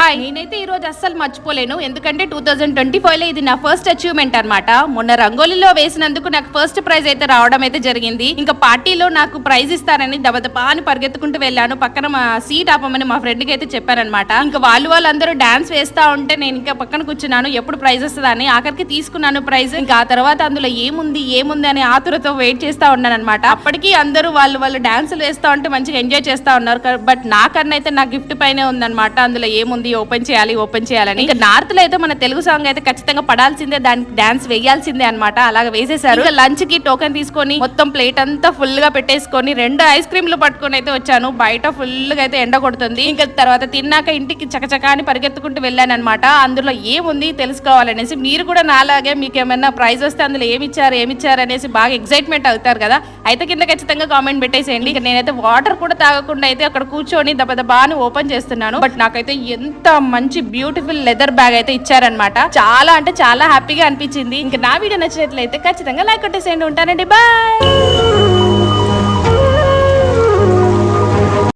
Hi, నేనైతే ఈ రోజు అస్సలు మర్చిపోలేను. ఎందుకంటే 2025 లో ఇది నా ఫస్ట్ అచీవ్మెంట్ అన్నమాట. మొన్న రంగోలీలో వేసినందుకు నాకు ఫస్ట్ ప్రైజ్ అయితే రావడం అయితే జరిగింది. ఇంకా పార్టీలో నాకు ప్రైజ్ ఇస్తారని దబదబా అని పరిగెత్తుకుంటూ వెళ్ళాను. పక్కన మా సీట్ ఆపమని మా ఫ్రెండ్ కి అయితే చెప్పారనమాట. ఇంకా వాళ్ళందరూ డాన్స్ వేస్తా ఉంటే నేను ఇంకా పక్కన కూర్చున్నాను, ఎప్పుడు ప్రైజ్ వస్తుందని. ఆఖరికి తీసుకున్నాను ప్రైజ్. ఇంకా ఆ తర్వాత అందులో ఏముంది అని ఆతురతో వెయిట్ చేస్తా ఉన్నాను అనమాట. అప్పటికి అందరూ వాళ్ళు డాన్సులు వేస్తా ఉంటే మంచిగా ఎంజాయ్ చేస్తా ఉన్నారు. బట్ నాకన్నా అయితే నా గిఫ్ట్ పైనే ఉందన్నమాట. అందులో ఏముంది, ఓపెన్ చేయాలని. ఇంకా నార్త్ లో అయితే మన తెలుగు సాంగ్ అయితే ఖచ్చితంగా పడాల్సిందే, దానికి డాన్స్ వేయాల్సిందే అనమాట. అలాగ వేసేసారు. ఇంకా లంచ్ కి టోకెన్ తీసుకొని మొత్తం ప్లేట్ అంతా ఫుల్ గా పెట్టేసుకొని 2 ఐస్ క్రీమ్లు పట్టుకొని అయితే వచ్చాను. బయట ఫుల్ గా అయితే ఎండ కొడుతుంది. ఇంకా తర్వాత తిన్నాక ఇంటికి చకచకా అని పరిగెత్తుకుంటూ వెళ్ళాను అనమాట. అందులో ఏముంది తెలుసుకోవాలనేసి. మీరు కూడా నాలాగే మీకు ఏమైనా ప్రైజ్ వస్తే అందులో ఏమిచ్చారు అనేసి బాగా ఎక్సైట్మెంట్ అవుతారు కదా. అయితే కింద ఖచ్చితంగా కామెంట్ పెట్టేసేయండి. ఇంకా నేనైతే వాటర్ కూడా తాగకుండా అయితే అక్కడ కూర్చొని దబదబా అని ఓపెన్ చేస్తున్నాను. బట్ నాకైతే ఎంత మంచి బ్యూటిఫుల్ లెదర్ బ్యాగ్ అయితే ఇచ్చారనమాట. చాలా అంటే చాలా హ్యాపీగా అనిపించింది. ఇంకా నా వీడియో నచ్చినట్లయితే ఖచ్చితంగా లైక్ కొట్టేసేయండి. ఉంటానండి, బాయ్.